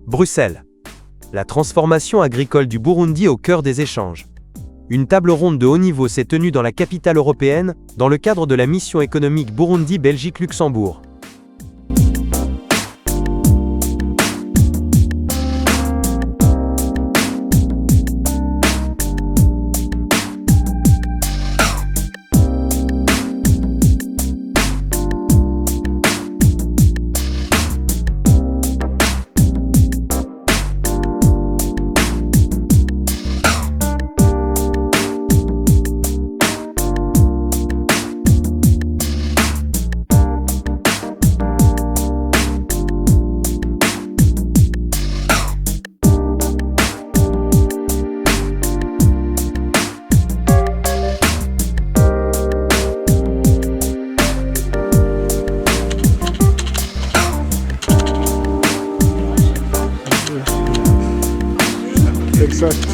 Bruxelles. La transformation agricole du Burundi au cœur des échanges. Une table ronde de haut niveau s'est tenue dans la capitale européenne, dans le cadre de la mission économique Burundi-Belgique-Luxembourg. Exact.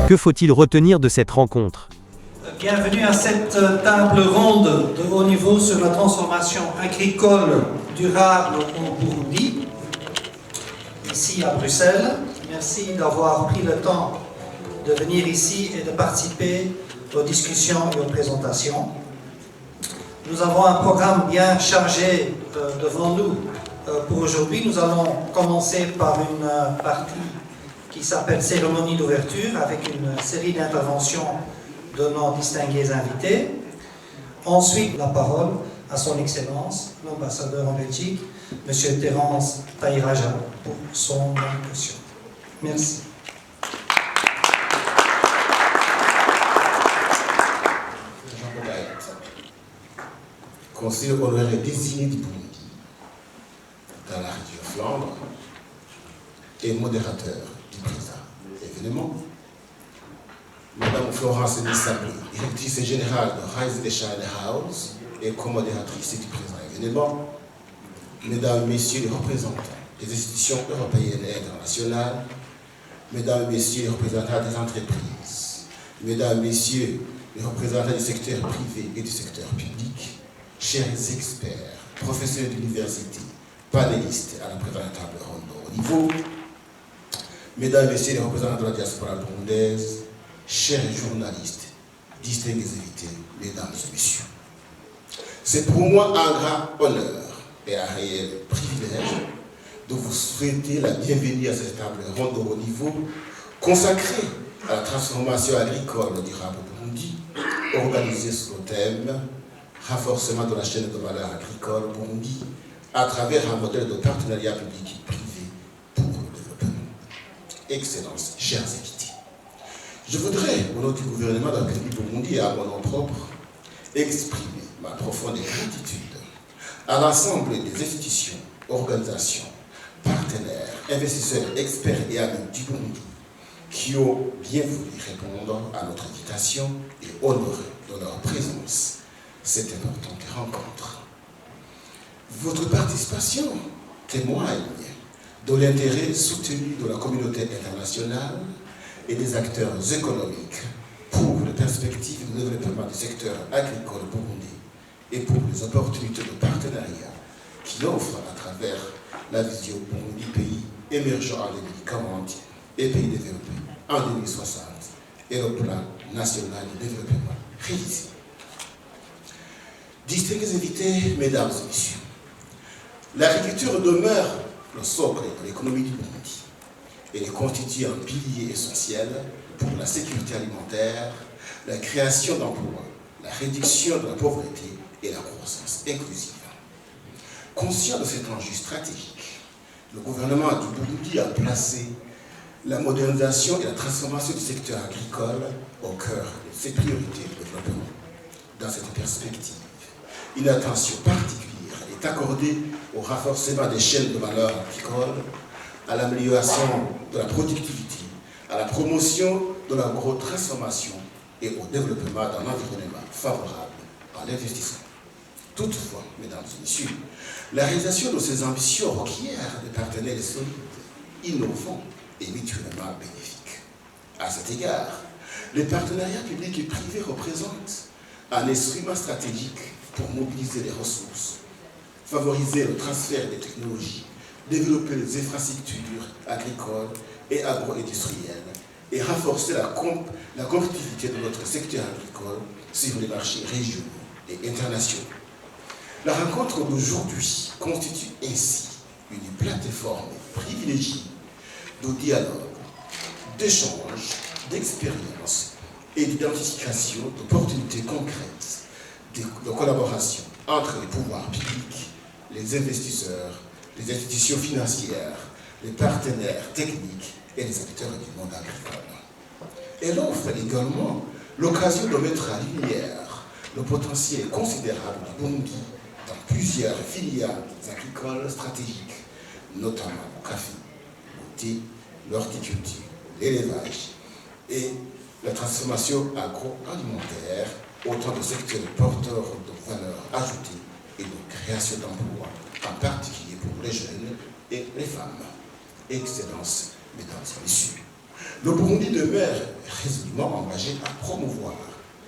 Que faut-il retenir de cette rencontre? Bienvenue à cette table ronde de haut niveau sur la transformation agricole durable au Burundi, ici à Bruxelles. Merci d'avoir pris le temps de venir ici et de participer aux discussions et aux présentations. Nous avons un programme bien chargé devant nous pour aujourd'hui. Nous allons commencer par une partie qui s'appelle cérémonie d'ouverture avec une série d'interventions de nos distingués invités. Ensuite, la parole à son Excellence, l'ambassadeur en Belgique, M. Terence Taïraja, pour son allocution. Merci. Conseiller honoraire désigné du Burundi dans la région Flandre et modérateur du présent événement, Madame Florence Nissablé, directrice générale de Rise the Shine House et co-modératrice du présent événement, Mesdames, Messieurs les représentants des institutions européennes et internationales, Mesdames, Messieurs les représentants des entreprises, Mesdames, Messieurs les représentants du secteur privé et du secteur public, chers experts, professeurs d'université, panélistes à la présente table ronde de haut niveau, Mesdames, Messieurs les représentants de la diaspora burundaise, chers journalistes, distingués invités, Mesdames et Messieurs. C'est pour moi un grand honneur et un réel privilège de vous souhaiter la bienvenue à cette table ronde de haut niveau consacrée à la transformation agricole durable au Burundi, organisée sous le thème renforcement de la chaîne de valeur agricole au Burundi à travers un modèle de partenariat public et privé pour le développement. Excellences, chers invités, je voudrais, au nom du gouvernement de la République du Burundi et à mon nom propre, exprimer ma profonde gratitude à l'ensemble des institutions, organisations, partenaires, investisseurs, experts et amis du Burundi qui ont bien voulu répondre à notre invitation et honorer de leur présence cette importante rencontre. Votre participation témoigne de l'intérêt soutenu de la communauté internationale et des acteurs économiques pour les perspectives de développement du secteur agricole burundais et pour les opportunités de partenariat qu'il offre à travers la vision Burundi pays émergent en 2040 et pays développés en 2060 et le plan national de développement réalisé. Distingués invités, Mesdames et Messieurs, l'agriculture demeure le socle de l'économie du Burundi. Elle constitue un pilier essentiel pour la sécurité alimentaire, la création d'emplois, la réduction de la pauvreté et la croissance inclusive. Conscient de cet enjeu stratégique, le gouvernement du Burundi a placé la modernisation et la transformation du secteur agricole au cœur de ses priorités de développement. Dans cette perspective, une attention particulière est accordée au renforcement des chaînes de valeur agricole, à l'amélioration de la productivité, à la promotion de l'agro-transformation et au développement d'un environnement favorable à l'investissement. Toutefois, mesdames et messieurs, la réalisation de ces ambitions requiert des partenaires solides, innovants et mutuellement bénéfiques. À cet égard, les partenariats publics et privés représentent un instrument stratégique pour mobiliser les ressources, favoriser le transfert des technologies, développer les infrastructures agricoles et agro-industrielles et renforcer la compétitivité de notre secteur agricole sur les marchés régionaux et internationaux. La rencontre d'aujourd'hui constitue ainsi une plateforme privilégiée de dialogue, d'échange, d'expérience et d'identification d'opportunités concrètes de collaboration entre les pouvoirs publics, les investisseurs, les institutions financières, les partenaires techniques et les acteurs du monde agricole. Elle offre également l'occasion de mettre en lumière le potentiel considérable du Burundi dans plusieurs filières agricoles stratégiques, notamment le café, le thé, l'horticulture, l'élevage et la transformation agroalimentaire, autant de secteurs porteurs de valeur ajoutée et de création d'emplois, en particulier pour les jeunes et les femmes. Excellences, mesdames et messieurs, le Burundi demeure résolument engagé à promouvoir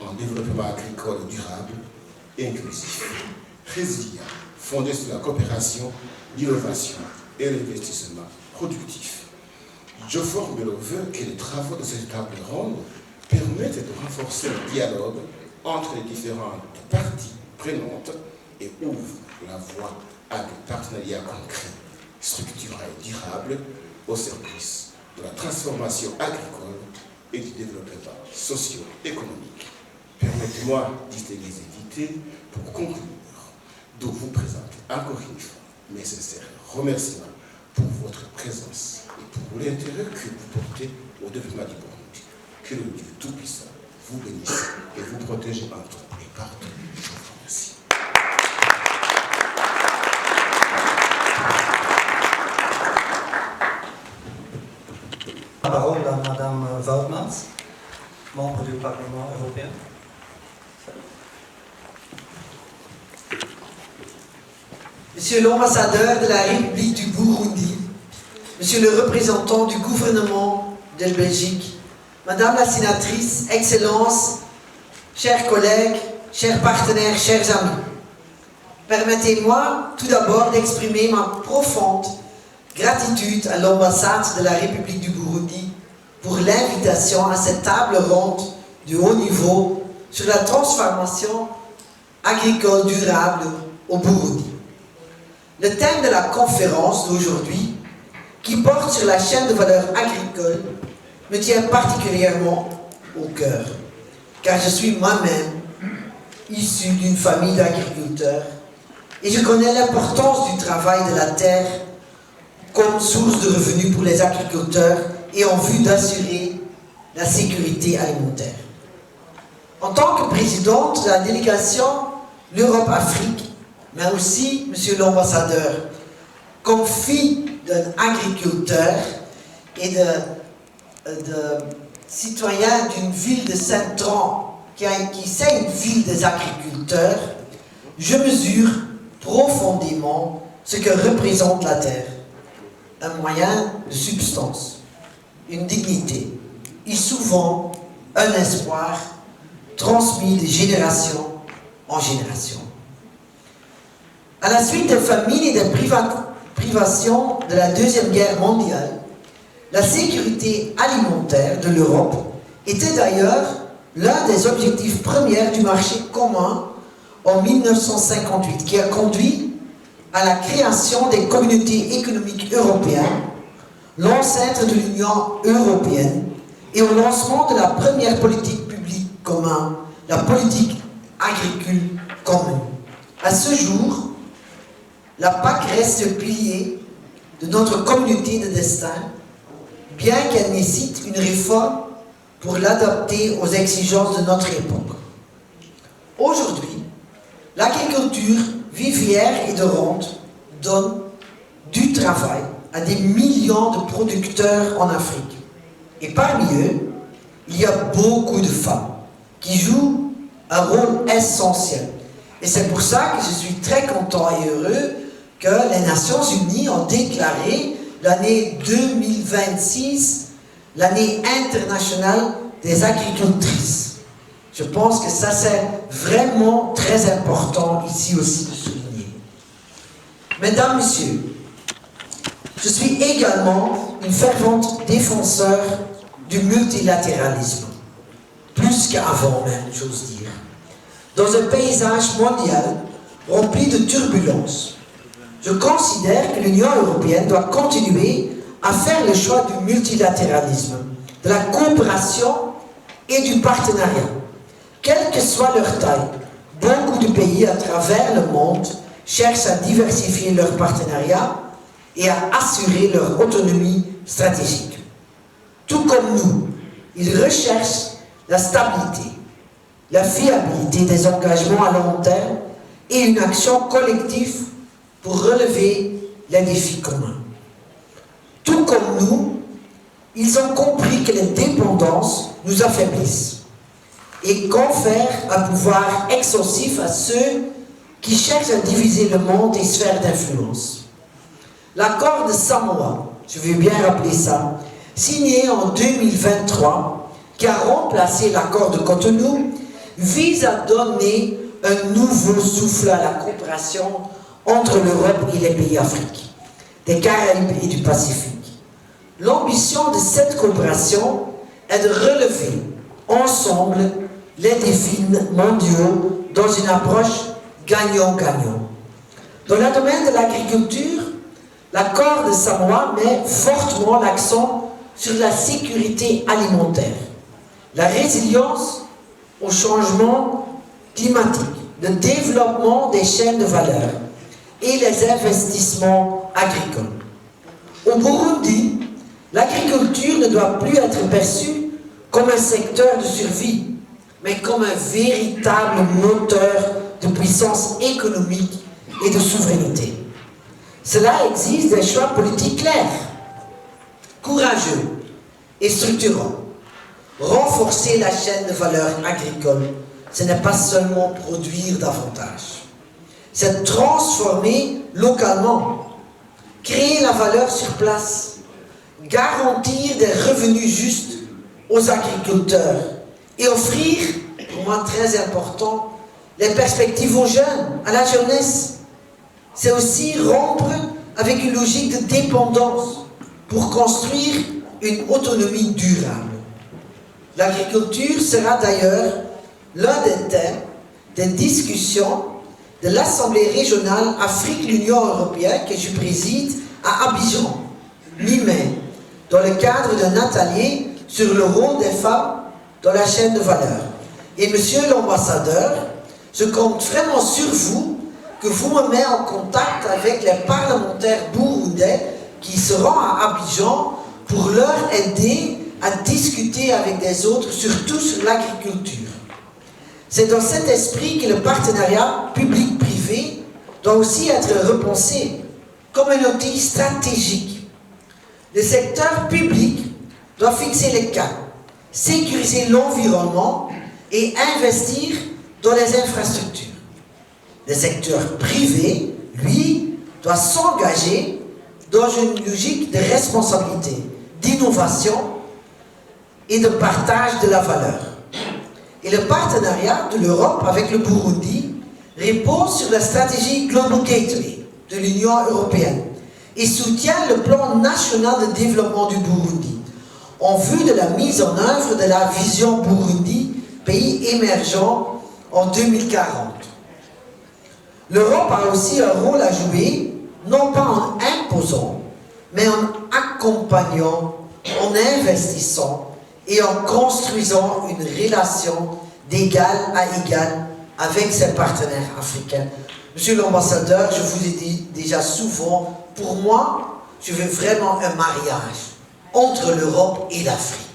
un développement agricole durable et inclusif, résilient, fondé sur la coopération, l'innovation et l'investissement productif. Je forme le vœu que les travaux de cette table ronde permettent de renforcer le dialogue entre les différentes parties prenantes et ouvrent la voie à des partenariats concrets, structurés et durables au service de la transformation agricole et du développement socio-économique. Permettez-moi d'y éviter, pour conclure, de vous présenter encore une fois mes sincères remerciements pour votre présence et pour l'intérêt que vous portez au développement du Burundi. Que le Dieu Tout-Puissant vous bénisse et vous protège en tout et partout. Je vous remercie. La parole à Madame Woutmans, membre du Parlement européen. Monsieur l'ambassadeur de la République du Burundi, Monsieur le représentant du gouvernement de Belgique, Madame la sénatrice, Excellences, chers collègues, chers partenaires, chers amis, permettez-moi tout d'abord d'exprimer ma profonde gratitude à l'ambassade de la République du Burundi pour l'invitation à cette table ronde de haut niveau sur la transformation agricole durable au Burundi. Le thème de la conférence d'aujourd'hui, qui porte sur la chaîne de valeur agricole, me tient particulièrement au cœur, car je suis moi-même issu d'une famille d'agriculteurs et je connais l'importance du travail de la terre comme source de revenus pour les agriculteurs et en vue d'assurer la sécurité alimentaire. En tant que présidente de la délégation l'Europe-Afrique, mais aussi, monsieur l'ambassadeur, comme fille d'un agriculteur et de citoyen d'une ville de Saint-Tran, qui c'est une ville des agriculteurs, je mesure profondément ce que représente la terre. Un moyen de substance, une dignité, et souvent un espoir transmis de génération en génération. À la suite des famines et des privations de la Deuxième Guerre mondiale, la sécurité alimentaire de l'Europe était d'ailleurs l'un des objectifs premiers du marché commun en 1958, qui a conduit à la création des communautés économiques européennes, l'ancêtre de l'Union européenne, et au lancement de la première politique publique commune, la politique agricole commune. À ce jour, la PAC reste le pilier de notre communauté de destin, bien qu'elle nécessite une réforme pour l'adapter aux exigences de notre époque. Aujourd'hui, l'agriculture vivrière et de rente donne du travail à des millions de producteurs en Afrique. Et parmi eux, il y a beaucoup de femmes qui jouent un rôle essentiel. Et c'est pour ça que je suis très content et heureux que les Nations Unies ont déclaré l'année 2026 l'année internationale des agricultrices. Je pense que ça c'est vraiment très important ici aussi de souligner. Mesdames, Messieurs, je suis également une fervente défenseur du multilatéralisme, plus qu'avant même, j'ose dire. Dans un paysage mondial rempli de turbulences, je considère que l'Union européenne doit continuer à faire le choix du multilatéralisme, de la coopération et du partenariat. Quelle que soit leur taille, beaucoup de pays à travers le monde cherchent à diversifier leurs partenariats et à assurer leur autonomie stratégique. Tout comme nous, ils recherchent la stabilité, la fiabilité des engagements à long terme et une action collective pour relever les défis communs. Tout comme nous, ils ont compris que les dépendances nous affaiblissent et confèrent un pouvoir exhaustif à ceux qui cherchent à diviser le monde et sphères d'influence. L'accord de Samoa, je veux bien rappeler ça, signé en 2023, qui a remplacé l'accord de Cotonou, vise à donner un nouveau souffle à la coopération entre l'Europe et les pays africains, des Caraïbes et du Pacifique. L'ambition de cette coopération est de relever ensemble les défis mondiaux dans une approche gagnant-gagnant. Dans le domaine de l'agriculture, l'accord de Samoa met fortement l'accent sur la sécurité alimentaire, la résilience au changement climatique, le développement des chaînes de valeur et les investissements agricoles. Au Burundi, l'agriculture ne doit plus être perçue comme un secteur de survie, mais comme un véritable moteur de puissance économique et de souveraineté. Cela exige des choix politiques clairs, courageux et structurants. Renforcer la chaîne de valeur agricole, ce n'est pas seulement produire davantage, c'est transformer localement, créer la valeur sur place, garantir des revenus justes aux agriculteurs et offrir, pour moi très important, les perspectives aux jeunes, à la jeunesse. C'est aussi rompre avec une logique de dépendance pour construire une autonomie durable. L'agriculture sera d'ailleurs l'un des thèmes des discussions de l'Assemblée régionale Afrique-L'Union européenne que je préside à Abidjan, mi-mai, dans le cadre d'un atelier sur le rôle des femmes dans la chaîne de valeur. Et monsieur l'ambassadeur, je compte vraiment sur vous, que vous me mettez en contact avec les parlementaires burundais qui seront à Abidjan pour leur aider à discuter avec des autres, surtout sur l'agriculture. C'est dans cet esprit que le partenariat public-privé doit aussi être repensé comme un outil stratégique. Le secteur public doit fixer les caps, sécuriser l'environnement et investir dans les infrastructures. Le secteur privé, lui, doit s'engager dans une logique de responsabilité, d'innovation et de partage de la valeur. Et le partenariat de l'Europe avec le Burundi repose sur la stratégie Global Gateway de l'Union européenne et soutient le plan national de développement du Burundi en vue de la mise en œuvre de la vision Burundi, pays émergent en 2040. L'Europe a aussi un rôle à jouer, non pas en imposant, mais en accompagnant, en investissant et en construisant une relation d'égal à égal avec ses partenaires africains. Monsieur l'ambassadeur, je vous ai dit déjà souvent, pour moi, je veux vraiment un mariage entre l'Europe et l'Afrique.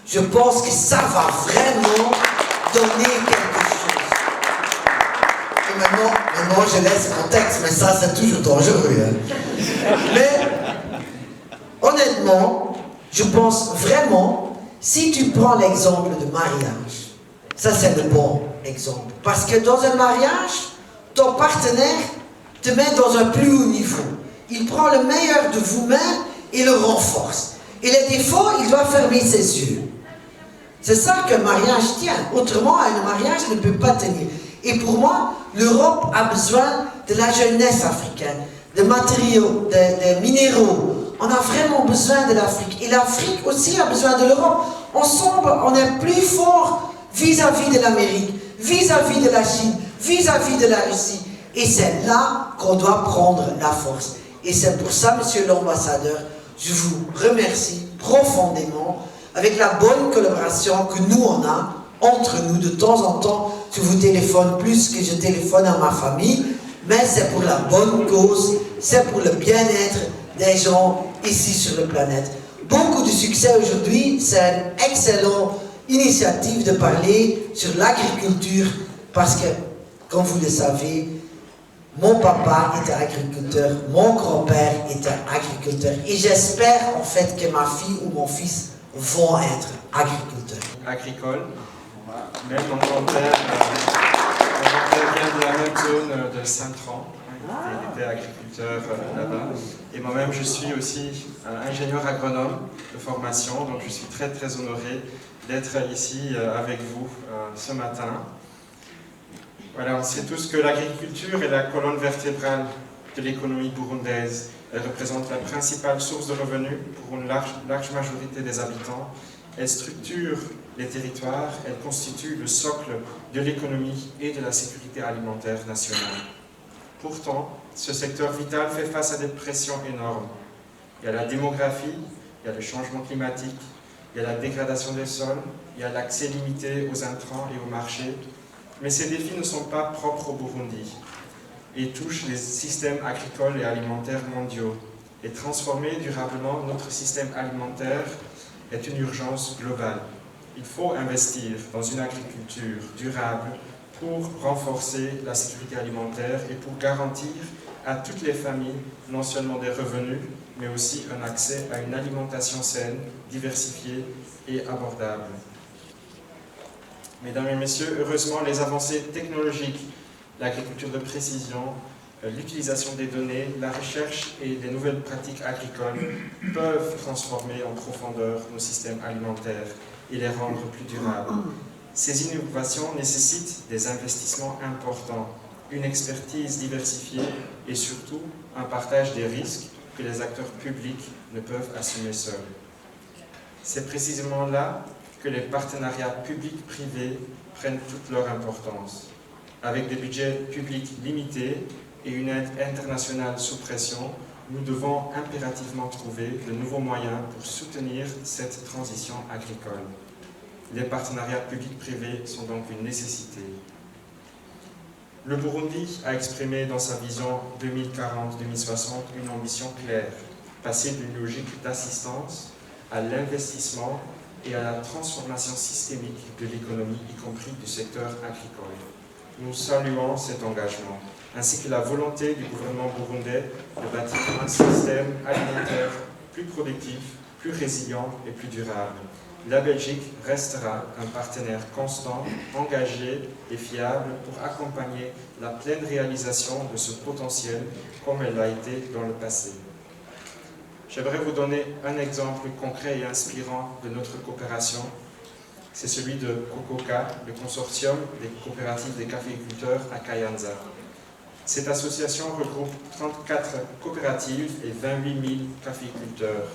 Je pense que ça va vraiment donner quelque chose. Et maintenant je laisse mon texte, mais ça c'est toujours dangereux. Hein. Mais honnêtement, je pense vraiment, si tu prends l'exemple de mariage, ça c'est le bon exemple. Parce que dans un mariage, ton partenaire te met dans un plus haut niveau. Il prend le meilleur de vous-même et le renforce. Et les défauts, il doit fermer ses yeux. C'est ça qu'un mariage tient. Autrement, un mariage ne peut pas tenir. Et pour moi, l'Europe a besoin de la jeunesse africaine, de matériaux, de minéraux. On a vraiment besoin de l'Afrique. Et l'Afrique aussi a besoin de l'Europe. Ensemble, on est plus fort vis-à-vis de l'Amérique, vis-à-vis de la Chine, vis-à-vis de la Russie. Et c'est là qu'on doit prendre la force. Et c'est pour ça, monsieur l'ambassadeur, je vous remercie profondément avec la bonne collaboration que nous on a entre nous. De temps en temps, je vous téléphone plus que je téléphone à ma famille, mais c'est pour la bonne cause, c'est pour le bien-être des gens ici sur la planète. Beaucoup de succès aujourd'hui, c'est une excellente initiative de parler sur l'agriculture parce que, comme vous le savez, mon papa était agriculteur, mon grand-père était agriculteur et j'espère en fait que ma fille ou mon fils vont être agriculteurs. Agricole, même mon grand-père vient de la même zone de Saint-Tran, il était agriculteur là-bas. Et moi-même je suis aussi ingénieur agronome de formation, donc je suis très très honoré d'être ici avec vous ce matin. Voilà, on sait tous que l'agriculture est la colonne vertébrale de l'économie burundaise. Elle représente la principale source de revenus pour une large majorité des habitants. Elle structure les territoires, elle constitue le socle de l'économie et de la sécurité alimentaire nationale. Pourtant, ce secteur vital fait face à des pressions énormes. Il y a la démographie, il y a le changement climatique, il y a la dégradation des sols, il y a l'accès limité aux intrants et aux marchés. Mais ces défis ne sont pas propres au Burundi et touchent les systèmes agricoles et alimentaires mondiaux. Et transformer durablement notre système alimentaire est une urgence globale. Il faut investir dans une agriculture durable pour renforcer la sécurité alimentaire et pour garantir à toutes les familles non seulement des revenus, mais aussi un accès à une alimentation saine, diversifiée et abordable. Mesdames et messieurs, heureusement, les avancées technologiques, l'agriculture de précision, l'utilisation des données, la recherche et les nouvelles pratiques agricoles peuvent transformer en profondeur nos systèmes alimentaires et les rendre plus durables. Ces innovations nécessitent des investissements importants, une expertise diversifiée et surtout un partage des risques que les acteurs publics ne peuvent assumer seuls. C'est précisément là que les partenariats publics-privés prennent toute leur importance. Avec des budgets publics limités et une aide internationale sous pression, nous devons impérativement trouver de nouveaux moyens pour soutenir cette transition agricole. Les partenariats publics-privés sont donc une nécessité. Le Burundi a exprimé dans sa vision 2040-2060 une ambition claire, passer d'une logique d'assistance à l'investissement et à la transformation systémique de l'économie, y compris du secteur agricole. Nous saluons cet engagement, ainsi que la volonté du gouvernement burundais de bâtir un système alimentaire plus productif, plus résilient et plus durable. La Belgique restera un partenaire constant, engagé et fiable pour accompagner la pleine réalisation de ce potentiel comme elle l'a été dans le passé. J'aimerais vous donner un exemple concret et inspirant de notre coopération. C'est celui de Cococa, le consortium des coopératives des caféiculteurs à Kayanza. Cette association regroupe 34 coopératives et 28 000 caféiculteurs.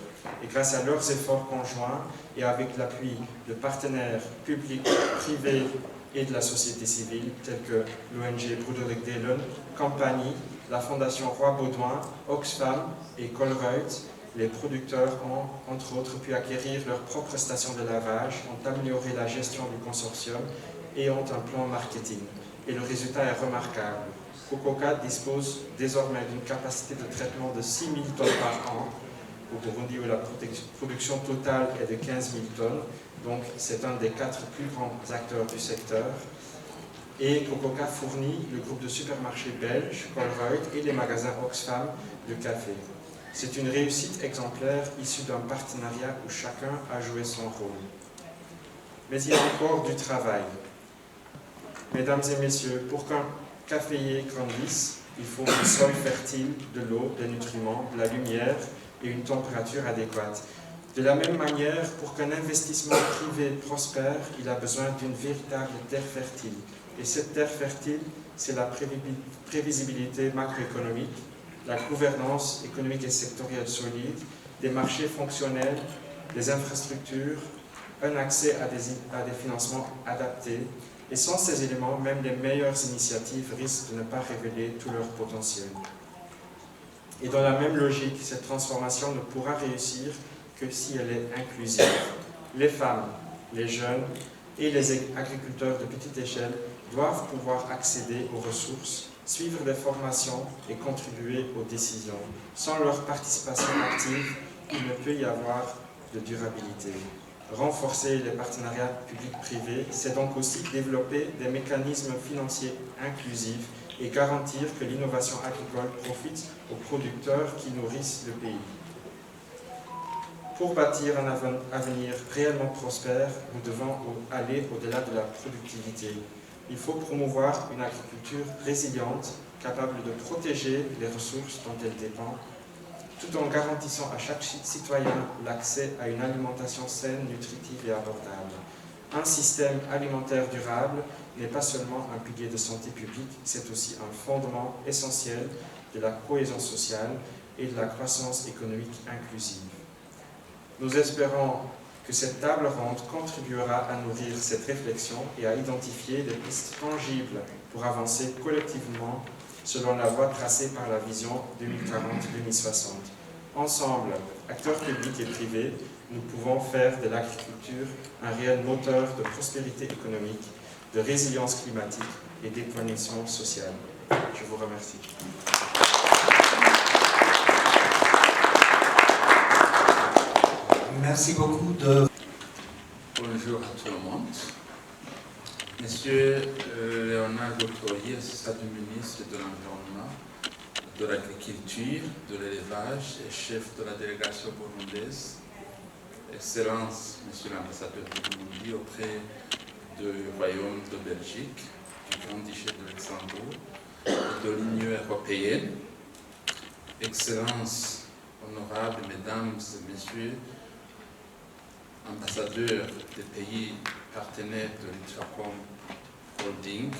Et grâce à leurs efforts conjoints et avec l'appui de partenaires publics, privés et de la société civile, tels que l'ONG Broederlijk Delen, Campagnie, la Fondation Roi Baudouin, Oxfam et Colruyt, les producteurs ont, entre autres, pu acquérir leur propre station de lavage, ont amélioré la gestion du consortium et ont un plan marketing. Et le résultat est remarquable. Cococa dispose désormais d'une capacité de traitement de 6 000 tonnes par an, au Burundi où la production totale est de 15 000 tonnes, donc c'est un des 4 plus grands acteurs du secteur. Et Cococa fournit le groupe de supermarchés belges Colruyt et les magasins Oxfam de café. C'est une réussite exemplaire issue d'un partenariat où chacun a joué son rôle. Mais il y a encore du travail. Mesdames et messieurs, pour qu'un caféier grandisse, il faut un sol fertile, de l'eau, des nutriments, de la lumière et une température adéquate. De la même manière, pour qu'un investissement privé prospère, il a besoin d'une véritable terre fertile. Et cette terre fertile, c'est la prévisibilité macroéconomique, la gouvernance économique et sectorielle solide, des marchés fonctionnels, des infrastructures, un accès à des financements adaptés. Et sans ces éléments, même les meilleures initiatives risquent de ne pas révéler tout leur potentiel. Et dans la même logique, cette transformation ne pourra réussir que si elle est inclusive. Les femmes, les jeunes et les agriculteurs de petite échelle doivent pouvoir accéder aux ressources, suivre des formations et contribuer aux décisions. Sans leur participation active, il ne peut y avoir de durabilité. Renforcer les partenariats publics-privés, c'est donc aussi développer des mécanismes financiers inclusifs et garantir que l'innovation agricole profite aux producteurs qui nourrissent le pays. Pour bâtir un avenir réellement prospère, nous devons aller au-delà de la productivité. Il faut promouvoir une agriculture résiliente, capable de protéger les ressources dont elle dépend, tout en garantissant à chaque citoyen l'accès à une alimentation saine, nutritive et abordable. Un système alimentaire durable n'est pas seulement un pilier de santé publique, c'est aussi un fondement essentiel de la cohésion sociale et de la croissance économique inclusive. Nous espérons que cette table ronde contribuera à nourrir cette réflexion et à identifier des pistes tangibles pour avancer collectivement selon la voie tracée par la vision 2040-2060. Ensemble, acteurs publics et privés, nous pouvons faire de l'agriculture un réel moteur de prospérité économique, de résilience climatique et d'épanouissement social. Je vous remercie. Merci beaucoup de... Bonjour à tout le monde. Monsieur Léonard Gautorier, assistant du ministre de l'Environnement, de l'Agriculture, de l'Élevage et chef de la délégation burundaise. Excellence, Monsieur l'ambassadeur du Burundi auprès du Royaume de Belgique, du Grand-Duché de Luxembourg et de l'Union européenne. Excellence, honorables Mesdames et Messieurs, ambassadeurs des pays partenaires de l'Itracom Holding,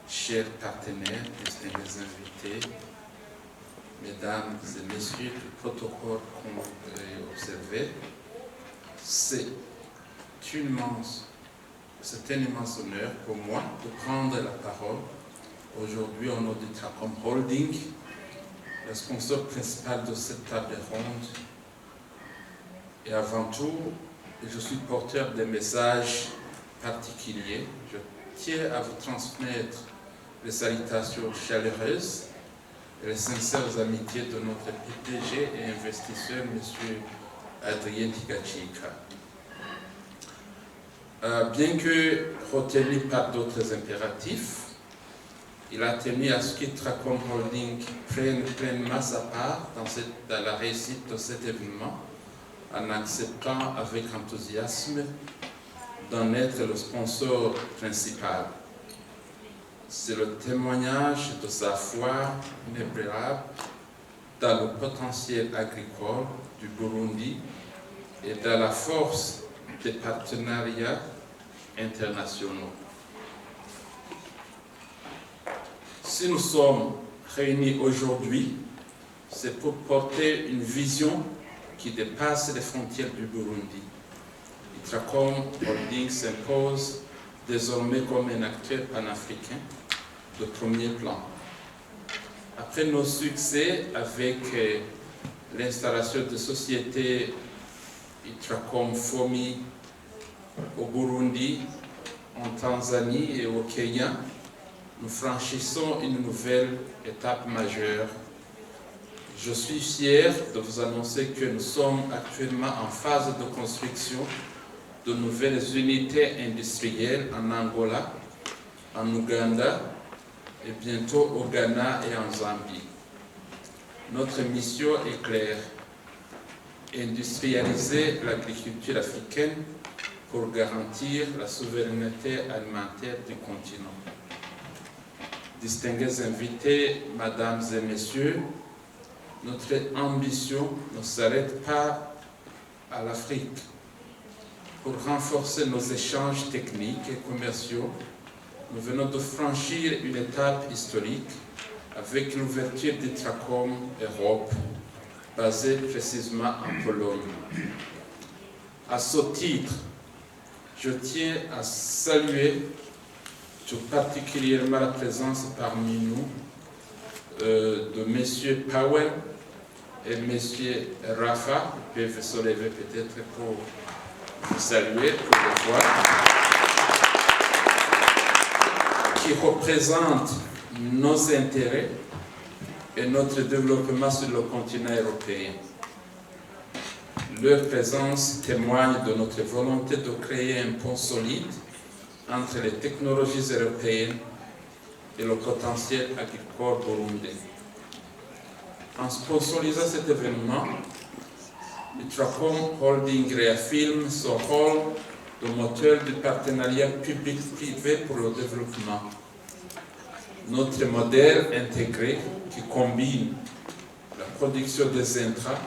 chers partenaires, distingués invités, Mesdames et Messieurs du protocole qu'on voudrait observer, c'est un immense honneur pour moi de prendre la parole aujourd'hui au nom d'Itracom Holding, le sponsor principal de cette table ronde. Et avant tout, je suis porteur de messages particuliers. Je tiens à vous transmettre les salutations chaleureuses et les sincères amitiés de notre PDG et investisseur, M. Adrien Tigachika. Bien que retenu par d'autres impératifs, il a tenu à ce qu'Itracom Holding prenne pleinement sa part dans la réussite de cet événement, en acceptant avec enthousiasme d'en être le sponsor principal. C'est le témoignage de sa foi inébranlable dans le potentiel agricole du Burundi et dans la force des partenariats internationaux. Si nous sommes réunis aujourd'hui, c'est pour porter une vision qui dépasse les frontières du Burundi. Itracom Holding s'impose désormais comme un acteur panafricain de premier plan. Après nos succès avec l'installation de sociétés Itracom Fomi au Burundi, en Tanzanie et au Kenya, nous franchissons une nouvelle étape majeure. Je suis fier de vous annoncer que nous sommes actuellement en phase de construction de nouvelles unités industrielles en Angola, en Ouganda et bientôt au Ghana et en Zambie. Notre mission est claire: industrialiser l'agriculture africaine pour garantir la souveraineté alimentaire du continent. Distingués invités, mesdames et messieurs, notre ambition ne s'arrête pas à l'Afrique. Pour renforcer nos échanges techniques et commerciaux, nous venons de franchir une étape historique avec l'ouverture du Tracom Europe, basé précisément en Pologne. À ce titre, je tiens à saluer tout particulièrement la présence parmi nous de M. Powell et M. Rafa. Ils peuvent se lever peut-être pour vous saluer, pour le voir, qui représentent nos intérêts et notre développement sur le continent européen. Leur présence témoigne de notre volonté de créer un pont solide entre les technologies européennes et le potentiel agricole burundais. En sponsorisant cet événement, le Tracom Holding réaffirme son rôle de moteur du partenariat public-privé pour le développement. Notre modèle intégré qui combine la production des intrants,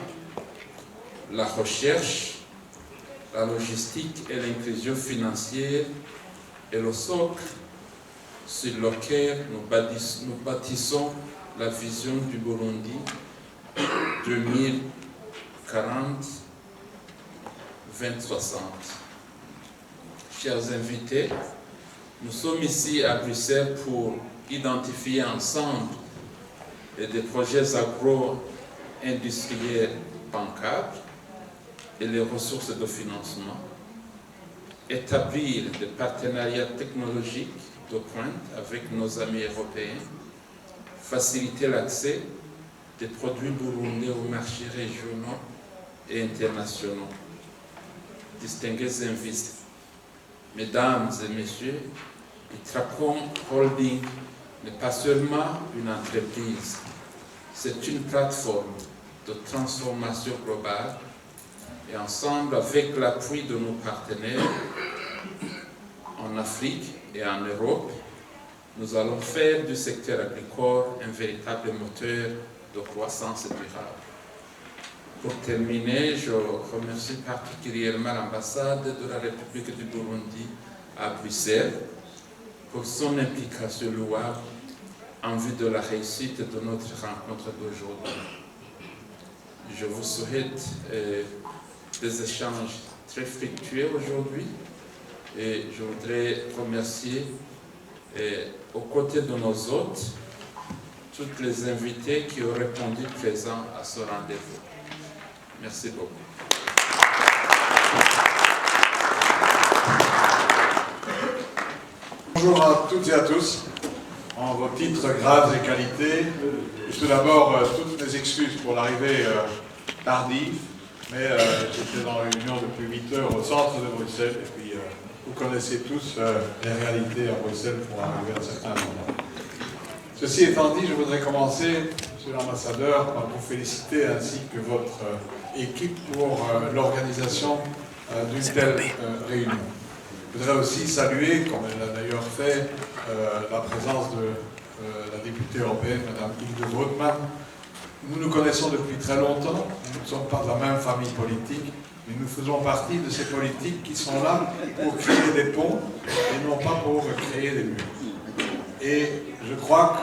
la recherche, la logistique et l'inclusion financière est le socle sur lequel nous bâtissons la vision du Burundi 2040-2060. Chers invités, nous sommes ici à Bruxelles pour identifier ensemble des projets agro-industriels bancables et les ressources de financement, établir des partenariats technologiques de pointe avec nos amis européens, faciliter l'accès des produits burundais aux marchés régionaux et internationaux. Distingués invités, mesdames et messieurs, le Tracom Holding n'est pas seulement une entreprise, c'est une plateforme de transformation globale et ensemble avec l'appui de nos partenaires en Afrique et en Europe, nous allons faire du secteur agricole un véritable moteur de croissance durable. Pour terminer, je remercie particulièrement l'ambassade de la République du Burundi à Bruxelles pour son implication louable en vue de la réussite de notre rencontre d'aujourd'hui. Je vous souhaite des échanges très fructueux aujourd'hui et je voudrais remercier aux côtés de nos hôtes toutes les invités qui ont répondu présents à ce rendez-vous. Merci beaucoup. Bonjour à toutes et à tous, en vos titres, grades et qualités. Tout d'abord, toutes mes excuses pour l'arrivée tardive, mais j'étais dans la réunion depuis 8 heures au centre de Bruxelles, et puis vous connaissez tous les réalités à Bruxelles pour arriver à certains moments. Ceci étant dit, je voudrais commencer, Monsieur l'ambassadeur, par vous féliciter ainsi que votre équipe pour l'organisation d'une telle réunion. Je voudrais aussi saluer, comme elle l'a d'ailleurs fait, la présence de la députée européenne, Mme Hilde Grootman. Nous nous connaissons depuis très longtemps, nous ne sommes pas de la même famille politique, mais nous faisons partie de ces politiques qui sont là pour créer des ponts et non pas pour créer des murs. Et je crois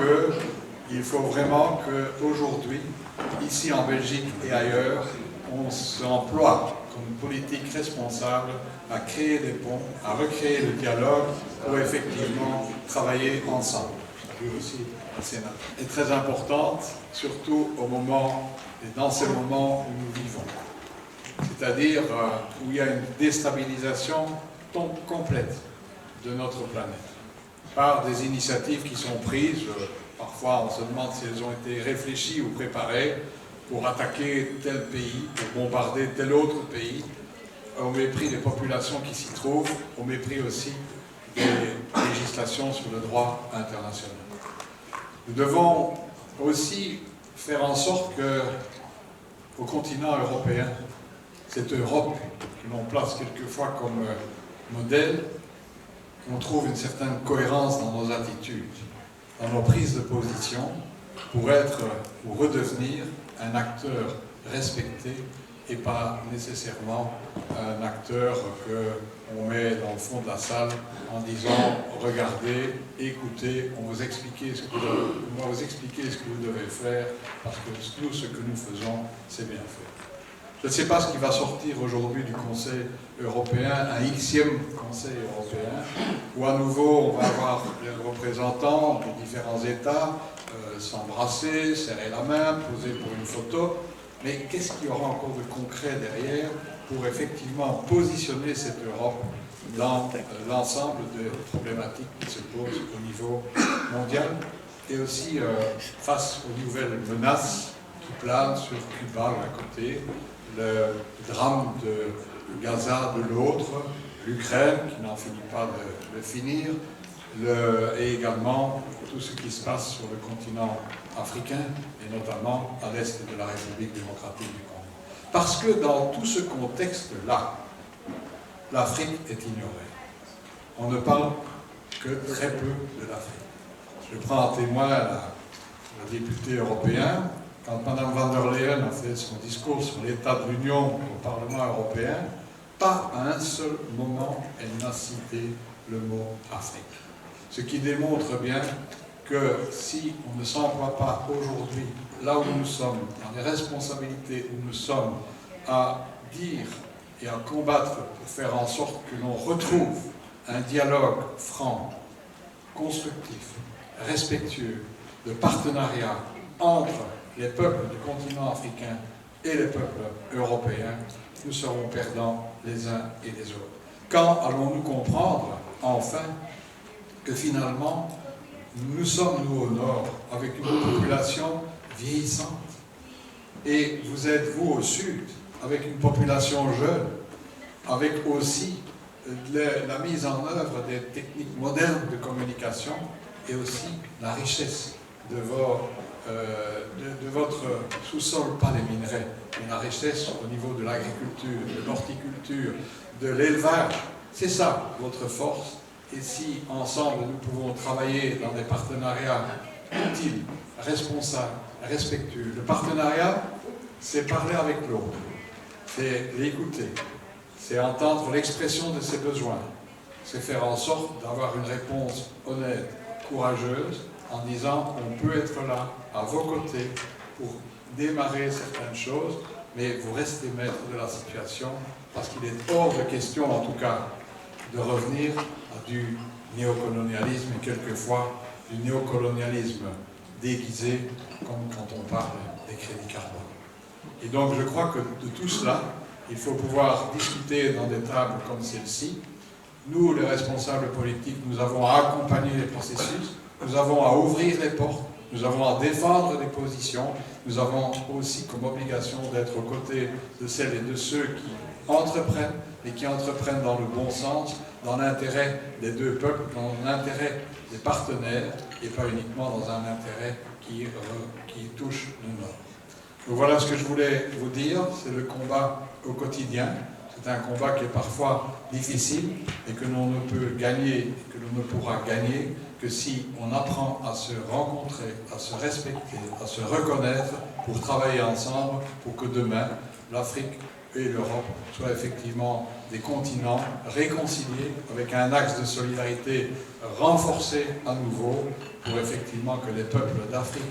qu'il faut vraiment qu'aujourd'hui, ici en Belgique et ailleurs, on s'emploie comme politique responsable à créer des ponts, à recréer le dialogue pour effectivement travailler ensemble. J'ai vu aussi le Sénat est très importante, surtout au moment et dans ces moments où nous vivons. C'est-à-dire où il y a une déstabilisation complète de notre planète. par des initiatives qui sont prises. Parfois, on se demande si elles ont été réfléchies ou préparées pour attaquer tel pays, pour bombarder tel autre pays, au mépris des populations qui s'y trouvent, au mépris aussi des législations sur le droit international. Nous devons aussi faire en sorte que, au continent européen, cette Europe que l'on place quelquefois comme modèle, on trouve une certaine cohérence dans nos attitudes, dans nos prises de position, pour être ou redevenir un acteur respecté et pas nécessairement un acteur qu'on met dans le fond de la salle en disant « Regardez, écoutez, on va vous expliquer ce que vous devez faire parce que tout ce que nous faisons, c'est bien fait ». Je ne sais pas ce qui va sortir aujourd'hui du Conseil européen, un Xème Conseil européen, où à nouveau on va avoir les représentants des différents États s'embrasser, serrer la main, poser pour une photo. Mais qu'est-ce qu'il y aura encore de concret derrière pour effectivement positionner cette Europe dans l'ensemble des problématiques qui se posent au niveau mondial et aussi face aux nouvelles menaces qui planent sur Cuba d'un côté, le drame de Gaza de l'autre, l'Ukraine qui n'en finit pas de finir, et également tout ce qui se passe sur le continent africain et notamment à l'est de la République démocratique du Congo. Parce que dans tout ce contexte-là, l'Afrique est ignorée. On ne parle que très peu de l'Afrique. Je prends en témoin le député européen. Quand Mme van der Leyen a fait son discours sur l'état de l'Union au Parlement européen, pas à un seul moment elle n'a cité le mot Afrique. Ce qui démontre bien que si on ne s'emploie pas aujourd'hui, là où nous sommes, dans les responsabilités où nous sommes, à dire et à combattre pour faire en sorte que l'on retrouve un dialogue franc, constructif, respectueux, de partenariat entre les peuples du continent africain et les peuples européens, nous serons perdants les uns et les autres. Quand allons-nous comprendre, enfin, que finalement, nous sommes, nous, au nord, avec une population vieillissante, et vous êtes, vous, au sud, avec une population jeune, avec aussi la mise en œuvre des techniques modernes de communication, et aussi la richesse de votre sous-sol, pas les minerais, mais la richesse au niveau de l'agriculture, de l'horticulture, de l'élevage. C'est ça, votre force. Et si, ensemble, nous pouvons travailler dans des partenariats utiles, responsables, respectueux. Le partenariat, c'est parler avec l'autre, c'est l'écouter, c'est entendre l'expression de ses besoins, c'est faire en sorte d'avoir une réponse honnête, courageuse, en disant on peut être là, à vos côtés, pour démarrer certaines choses, mais vous restez maître de la situation, parce qu'il est hors de question, en tout cas, de revenir à du néocolonialisme et quelquefois du néocolonialisme déguisé, comme quand on parle des crédits carbone. Et donc je crois que de tout cela, il faut pouvoir discuter dans des tables comme celle-ci. Nous, les responsables politiques, nous avons à accompagner les processus, nous avons à ouvrir les portes, nous avons à défendre des positions, nous avons aussi comme obligation d'être aux côtés de celles et de ceux qui entreprennent, et qui entreprennent dans le bon sens, dans l'intérêt des deux peuples, dans l'intérêt des partenaires, et pas uniquement dans un intérêt qui touche le Nord. Donc voilà ce que je voulais vous dire, c'est le combat au quotidien. C'est un combat qui est parfois difficile et que l'on ne peut gagner, et que l'on ne pourra gagner que si on apprend à se rencontrer, à se respecter, à se reconnaître pour travailler ensemble pour que demain, l'Afrique et l'Europe soient effectivement des continents réconciliés avec un axe de solidarité renforcé à nouveau pour effectivement que les peuples d'Afrique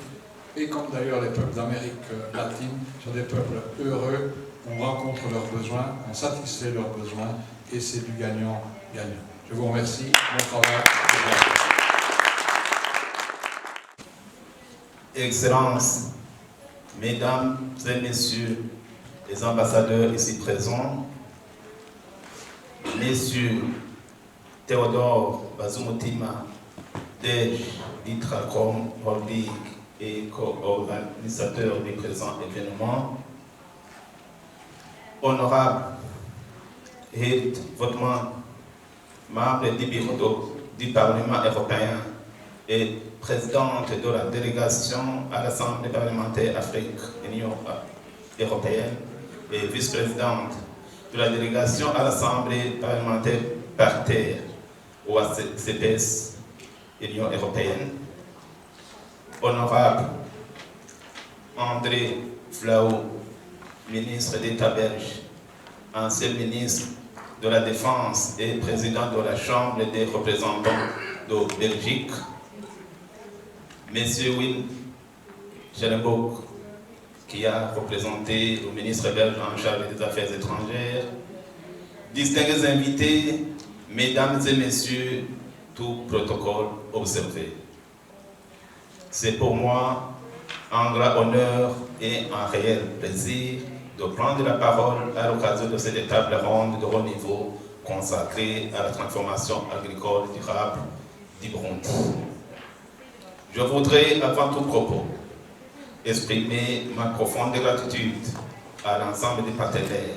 et comme d'ailleurs les peuples d'Amérique latine soient des peuples heureux, on rencontre leurs besoins, on satisfait leurs besoins et c'est du gagnant-gagnant. Je vous remercie, bon travail. Excellences, Mesdames et Messieurs les ambassadeurs ici présents, Messieurs Théodore Bazumutima, d'Itracom Holding et co-organisateur du présent événement, honorable Hilde Votman, membre du bureau du Parlement européen et présidente de la délégation à l'Assemblée parlementaire Afrique-Union européenne et vice-présidente de la délégation à l'Assemblée parlementaire paritaire au CPS Union européenne, honorable André Flau, ministre d'État belge, ancien ministre de la Défense et président de la Chambre des représentants de Belgique, Monsieur Wim Schellenboek, qui a représenté le ministre belge en charge des Affaires étrangères, distingués invités, mesdames et messieurs, tout protocole observé. C'est pour moi un grand honneur et un réel plaisir de prendre la parole à l'occasion de cette table ronde de haut niveau consacrée à la transformation agricole durable du Burundi. Je voudrais, avant tout propos, exprimer ma profonde gratitude à l'ensemble des partenaires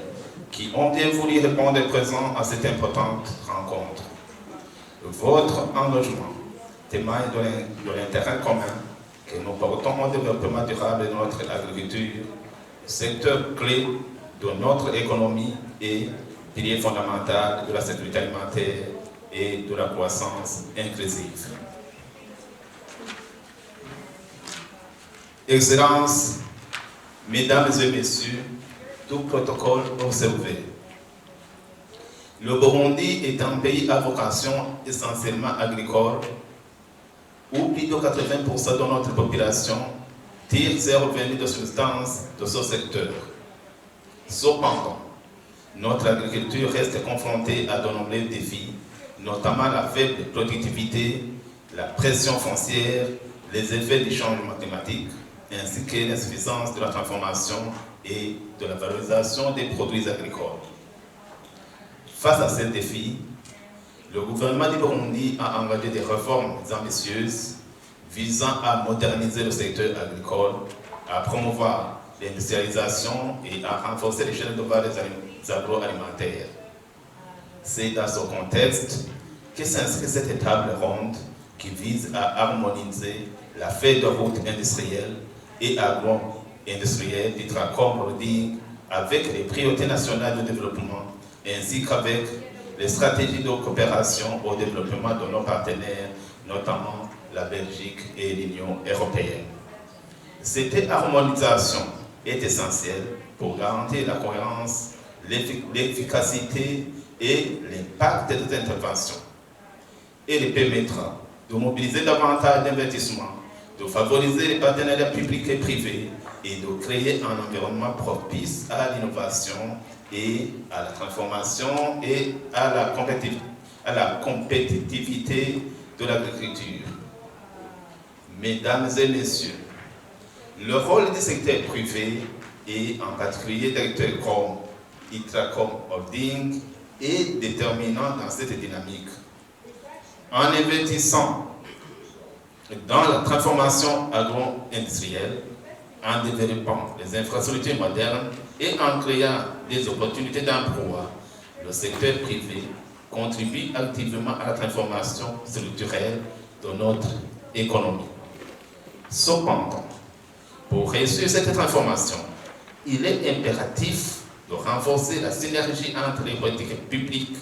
qui ont bien voulu répondre présent à cette importante rencontre. Votre engagement témoigne de l'intérêt commun que nous portons au développement durable de notre agriculture, secteur clé de notre économie et pilier fondamental de la sécurité alimentaire et de la croissance inclusive. Excellences, Mesdames et Messieurs, tout protocole observé. Le Burundi est un pays à vocation essentiellement agricole, où plus de 80% de notre population tire ses revenus de subsistance de ce secteur. Cependant, notre agriculture reste confrontée à de nombreux défis, notamment la faible productivité, la pression foncière, les effets du changement climatique, ainsi que l'insuffisance de la transformation et de la valorisation des produits agricoles. Face à ces défis, le gouvernement du Burundi a engagé des réformes ambitieuses visant à moderniser le secteur agricole, à promouvoir l'industrialisation et à renforcer les chaînes de valeur agroalimentaires. C'est dans ce contexte que s'inscrit cette table ronde qui vise à harmoniser la feuille de route industrielle et agro-industrielle du Tracom Holding avec les priorités nationales de développement ainsi qu'avec les stratégies de coopération au développement de nos partenaires, notamment la Belgique et l'Union européenne. Cette harmonisation est essentielle pour garantir la cohérence, l'efficacité et l'impact des interventions. Elle permettra de mobiliser davantage d'investissements, de favoriser les partenariats publics et privés et de créer un environnement propice à l'innovation et à la transformation et à la compétitivité de l'agriculture. Mesdames et messieurs, le rôle du secteur privé et en particulier d'acteurs comme Itracom Holding est déterminant dans cette dynamique. En investissant dans la transformation agro-industrielle, en développant les infrastructures modernes et en créant des opportunités d'emploi, le secteur privé contribue activement à la transformation structurelle de notre économie. Cependant, pour réussir cette transformation, il est impératif de renforcer la synergie entre les politiques publiques,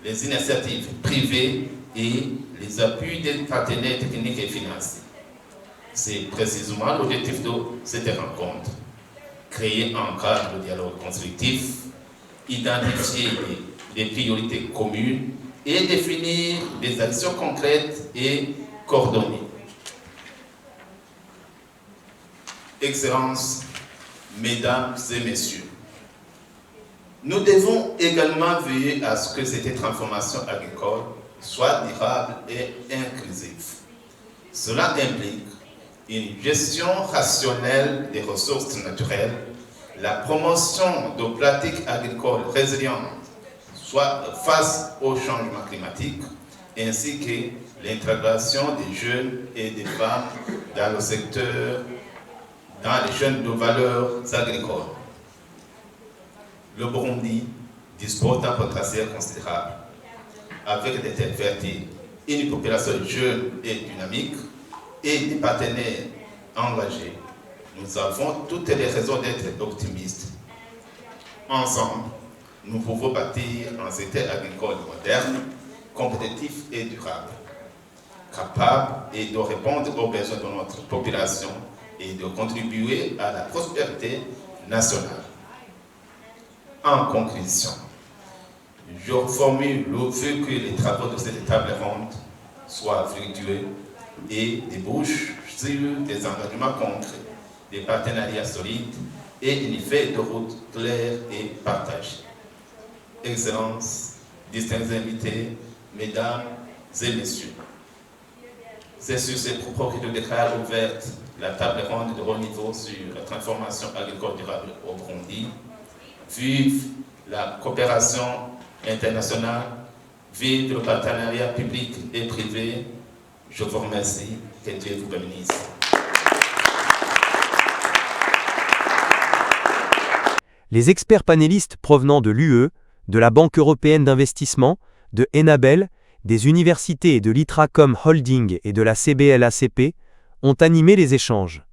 les initiatives privées et les appuis des partenaires techniques et financiers. C'est précisément l'objectif de cette rencontre. Créer un cadre de dialogue constructif, identifier des priorités communes et définir des actions concrètes et coordonnées. Excellences, Mesdames et Messieurs, nous devons également veiller à ce que cette transformation agricole soit durable et inclusive. Cela implique une gestion rationnelle des ressources naturelles, la promotion de pratiques agricoles résilientes soit face au changement climatique, ainsi que l'intégration des jeunes et des femmes dans le secteur, dans les chaînes de valeurs agricoles. Le Burundi dispose d'un potentiel considérable, avec des terres fertiles, une population jeune et dynamique et des partenaires engagés. Nous avons toutes les raisons d'être optimistes. Ensemble, nous pouvons bâtir un secteur agricole moderne, compétitif et durable, capable et de répondre aux besoins de notre population et de contribuer à la prospérité nationale. En conclusion, je formule le vœu que les travaux de cette table ronde soient fructueux et débouchent sur des engagements concrets, des partenariats solides et une feuille de route claire et partagée. Excellences, distingués invités, mesdames et messieurs, c'est sur ces propos que je déclare ouverte la table ronde de haut niveau sur la transformation agricole durable au Burundi. Vive la coopération internationale, vive le partenariat public et privé. Je vous remercie, que Dieu vous bénisse. Les experts panélistes provenant de l'UE, de la Banque européenne d'investissement, de Enabel, des universités et de l'ITRACOM Holding et de la CBLACP ont animé les échanges.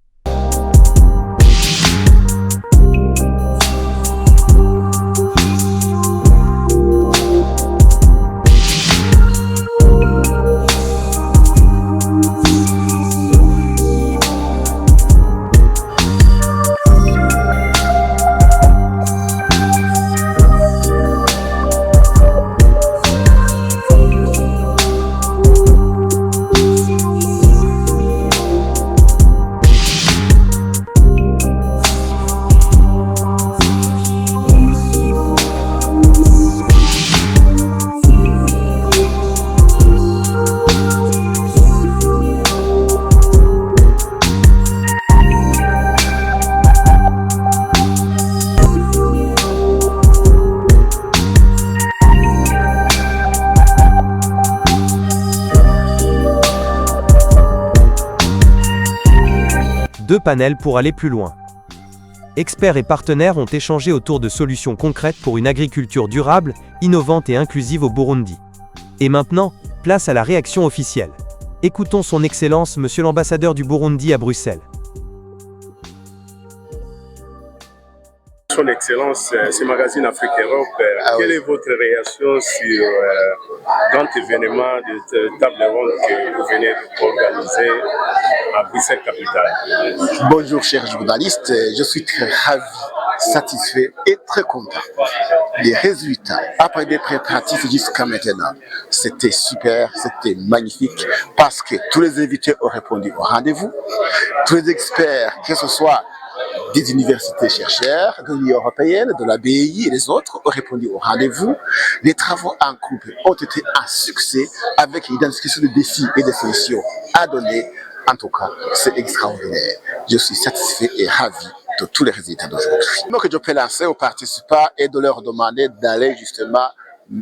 Deux panels pour aller plus loin. Experts et partenaires ont échangé autour de solutions concrètes pour une agriculture durable, innovante et inclusive au Burundi. Et maintenant, place à la réaction officielle. Écoutons son Excellence, Monsieur l'ambassadeur du Burundi à Bruxelles. Son Excellence, ce magazine Afrique Europe, quelle est votre réaction sur grand événement de table ronde que vous venez d'organiser à Bruxelles capitale? Bonjour chers journalistes, je suis très ravi, satisfait et très content. Les résultats, après des préparatifs jusqu'à maintenant, c'était super, c'était magnifique parce que tous les invités ont répondu au rendez-vous, tous les experts, que ce soit des universités chercheurs, de l'Union européenne, de la BI et les autres ont répondu au rendez-vous. Les travaux en couple ont été un succès avec l'identification des défis et des solutions à donner. En tout cas, c'est extraordinaire. Je suis satisfait et ravi de tous les résultats d'aujourd'hui. Donc, je peux lancer aux participants et de leur demander d'aller justement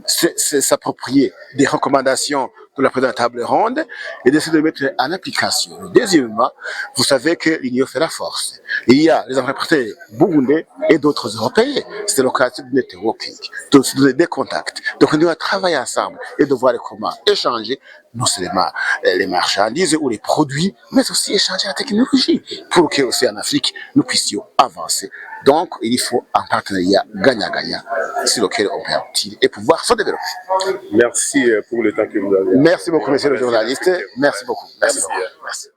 s'approprier des recommandations de la présidente table ronde et d'essayer de mettre en application. Deuxièmement, vous savez que l'union fait la force. Il y a les entrepreneurs burundais et d'autres européens. C'est l'occasion de networking, de se donner des contacts. Donc, nous allons travailler ensemble et de voir comment échanger non seulement les marchandises ou les produits, mais aussi échanger la technologie pour que aussi en Afrique, nous puissions avancer. Donc, il faut un partenariat gagnant-gagnant sur lequel on peut aboutir et pouvoir se développer. Merci pour le temps que vous avez. Merci beaucoup, monsieur le journaliste. Merci beaucoup. Merci beaucoup. Merci.